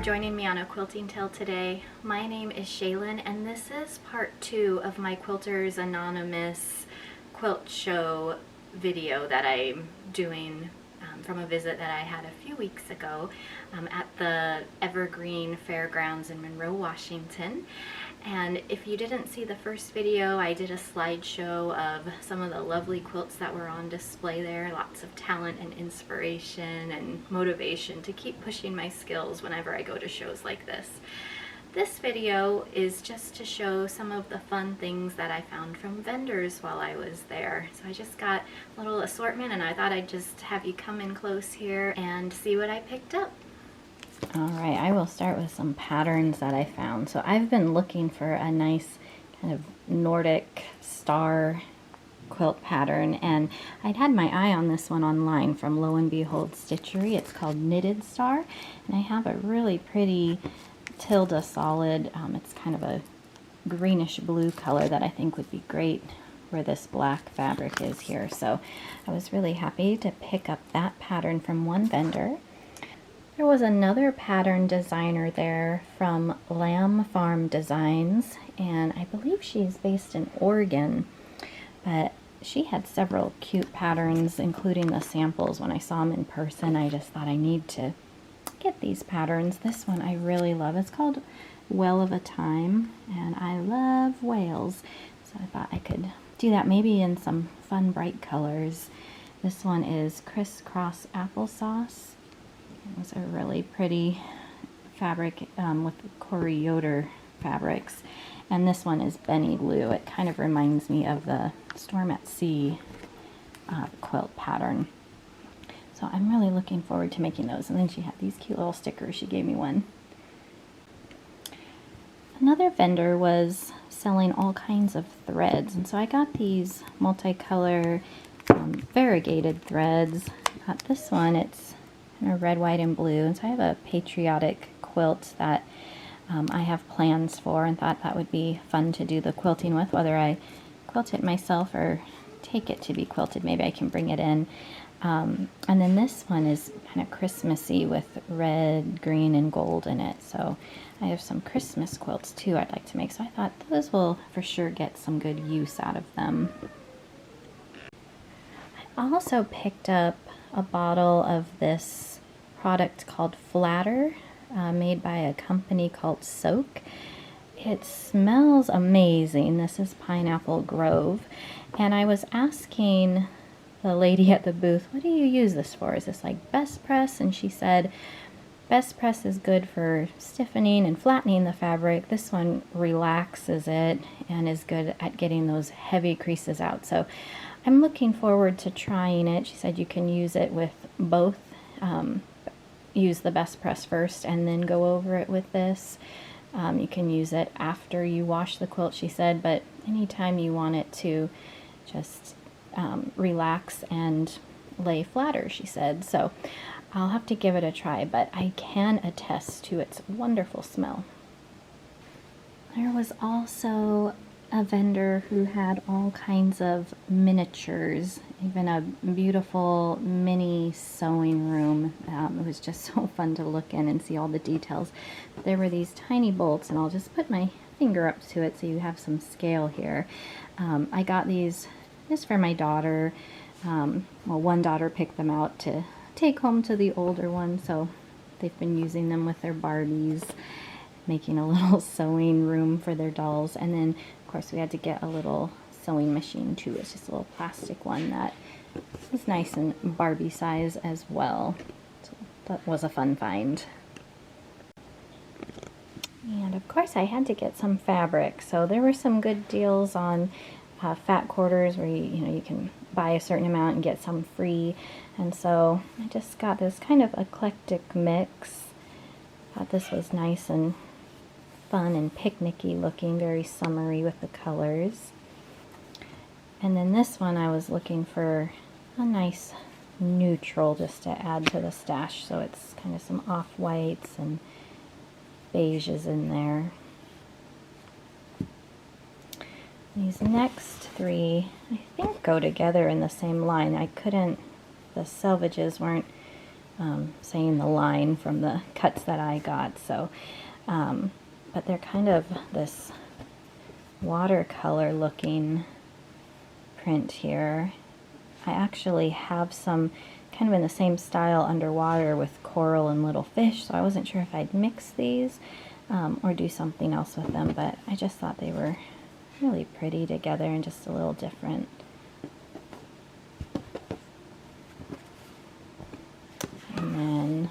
joining me on a quilting tale today. My name is Shaylin and this is part 2 of my Quilters Anonymous Quilt Show video that I'm doing from a visit that I had a few weeks ago at the Evergreen Fairgrounds in Monroe, Washington. And if you didn't see the first video, I did a slideshow of some of the lovely quilts that were on display there. Lots of talent and inspiration and motivation to keep pushing my skills whenever I go to shows like this. This video is just to show some of the fun things that I found from vendors while I was there. So I just got a little assortment and I thought I'd just have you come in close here and see what I picked up. Alright, I will start with some patterns that I found. So I've been looking for a nice kind of Nordic star quilt pattern, and I'd had my eye on this one online from Lo and Behold Stitchery. It's called Knitted Star, and I have a really pretty Tilda solid. It's kind of a greenish blue color that I think would be great where this black fabric is here. So I was really happy to pick up that pattern from one vendor. There was another pattern designer there from Lamb Farm Designs, and I believe she's based in Oregon, but she had several cute patterns, including the samples. When I saw them in person, I just thought I need to get these patterns. This one I really love. It's called Well of a Time, and I love whales, so I thought I could do that maybe in some fun bright colors. This one is Crisscross Applesauce. It was a really pretty fabric with Corey Yoder fabrics. And this one is Benny Blue. It kind of reminds me of the Storm at Sea quilt pattern. So I'm really looking forward to making those. And then she had these cute little stickers. She gave me one. Another vendor was selling all kinds of threads. And so I got these multicolor variegated threads. Got this one. It's red, white, and blue, and so I have a patriotic quilt that I have plans for and thought that would be fun to do the quilting with, whether I quilt it myself or take it to be quilted. Maybe I can bring it in. And then this one is kind of Christmassy with red, green, and gold in it, so I have some Christmas quilts too I'd like to make, so I thought those will for sure get some good use out of them. I also picked up a bottle of this product called Flatter, made by a company called Soak. It smells amazing. This is Pineapple Grove, and I was asking the lady at the booth, what do you use this for? Is this like best press? And she said best press is good for stiffening and flattening the fabric. This one relaxes it and is good at getting those heavy creases out. So I'm looking forward to trying it. She said you can use it with both. Use the best press first and then go over it with this. You can use it after you wash the quilt, she said, but anytime you want it to just relax and lay flatter, she said. So I'll have to give it a try, but I can attest to its wonderful smell. There was also a vendor who had all kinds of miniatures, even a beautiful mini sewing room. It was just so fun to look in and see all the details. There were these tiny bolts, and I'll just put my finger up to it so you have some scale here. I got these just for my daughter. Well, one daughter picked them out to take home to the older one, so they've been using them with their Barbies, making a little sewing room for their dolls. And then of course we had to get a little sewing machine too. It's just a little plastic one that is nice and Barbie size as well. So that was a fun find. And of course I had to get some fabric, so there were some good deals on fat quarters where you can buy a certain amount and get some free. And so I just got this kind of eclectic mix. Thought this was nice and fun and picnicky looking, very summery with the colors. And then this one I was looking for a nice neutral just to add to the stash, so it's kind of some off-whites and beiges in there. These next three I think go together in the same line. The selvages weren't saying the line from the cuts that I got. So, but they're kind of this watercolor looking print here. I actually have some kind of in the same style underwater with coral and little fish, so I wasn't sure if I'd mix these or do something else with them, but I just thought they were really pretty together and just a little different. And then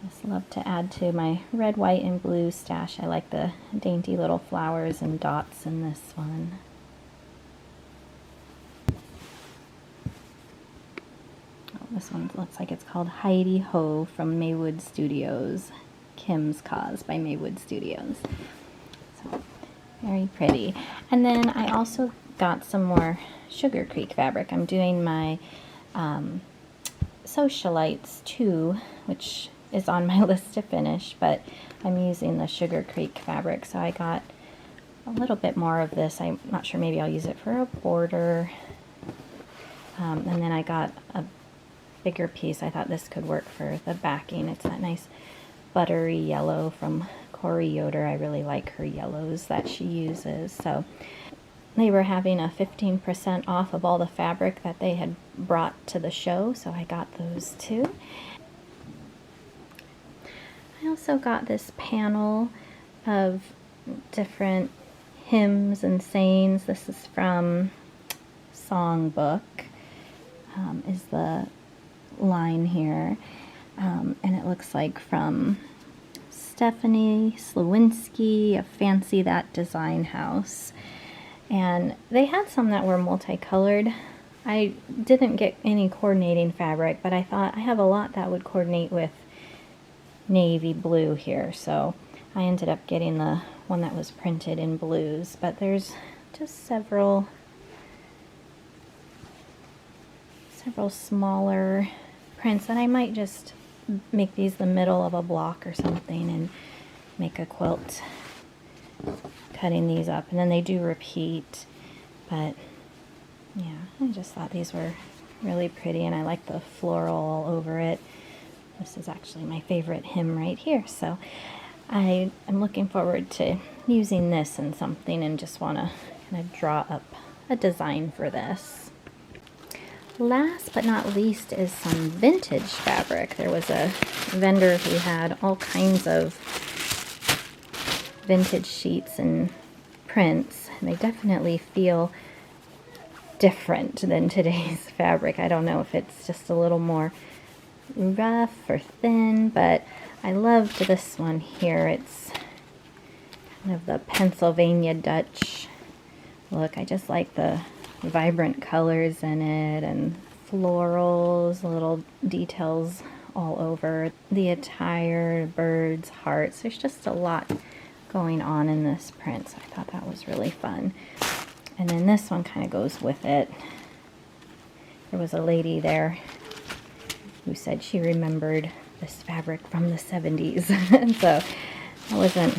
I just love to add to my red, white, and blue stash. I like the dainty little flowers and dots in this one. This one looks like it's called Heidi Ho from Maywood Studios. Kim's Cause by Maywood Studios. So, very pretty. And then I also got some more Sugar Creek fabric. I'm doing my Socialites 2, which is on my list to finish, but I'm using the Sugar Creek fabric, so I got a little bit more of this. I'm not sure, maybe I'll use it for a border. And then I got a bigger piece. I thought this could work for the backing. It's that nice buttery yellow from Corey Yoder. I really like her yellows that she uses. So they were having a 15% off of all the fabric that they had brought to the show, so I got those too. I also got this panel of different hymns and sayings. This is from Songbook, is the line here, and it looks like from Stephanie Slawinski of Fancy That Design House, and they had some that were multicolored. I didn't get any coordinating fabric, but I thought I have a lot that would coordinate with navy blue here, so I ended up getting the one that was printed in blues. But there's just several smaller prints that I might just make these the middle of a block or something and make a quilt cutting these up. And then they do repeat, but yeah, I just thought these were really pretty, and I like the floral all over it. This is actually my favorite hymn right here, so I am looking forward to using this in something and just want to kind of draw up a design for this. Last but not least is some vintage fabric. There was a vendor who had all kinds of vintage sheets and prints, and they definitely feel different than today's fabric. I don't know if it's just a little more rough or thin, but I loved this one here. It's kind of the Pennsylvania Dutch look. I just like the vibrant colors in it and florals, little details all over the attire, birds, hearts. There's just a lot going on in this print, so I thought that was really fun. And then this one kind of goes with it. There was a lady there who said she remembered this fabric from the 70s. And so I wasn't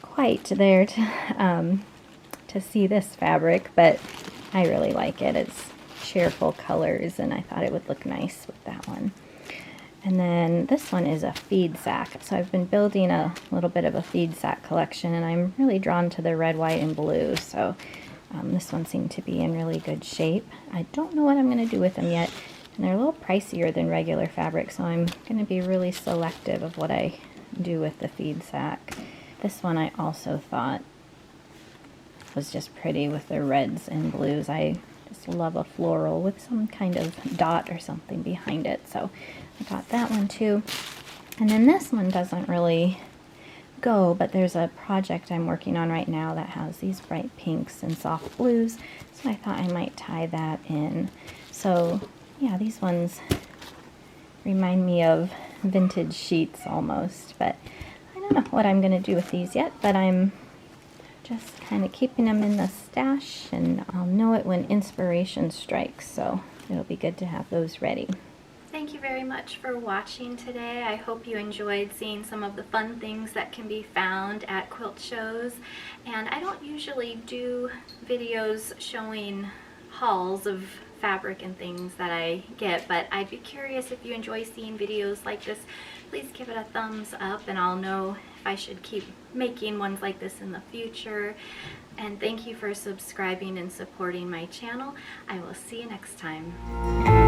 quite there to see this fabric, but I really like it. It's cheerful colors, and I thought it would look nice with that one. And then this one is a feed sack. So I've been building a little bit of a feed sack collection, and I'm really drawn to the red, white, and blue. So this one seemed to be in really good shape. I don't know what I'm going to do with them yet, and they're a little pricier than regular fabric, so I'm going to be really selective of what I do with the feed sack. This one I also thought was just pretty with the reds and blues. I just love a floral with some kind of dot or something behind it, so I got that one too. And then this one doesn't really go, but there's a project I'm working on right now that has these bright pinks and soft blues, so I thought I might tie that in. So yeah, these ones remind me of vintage sheets almost, but I don't know what I'm going to do with these yet, but I'm just kind of keeping them in the stash, and I'll know it when inspiration strikes, so it'll be good to have those ready. Thank you very much for watching today. I hope you enjoyed seeing some of the fun things that can be found at quilt shows. And I don't usually do videos showing hauls of fabric and things that I get, but I'd be curious if you enjoy seeing videos like this. Please give it a thumbs up and I'll know if I should keep making ones like this in the future. And thank you for subscribing and supporting my channel. I will see you next time.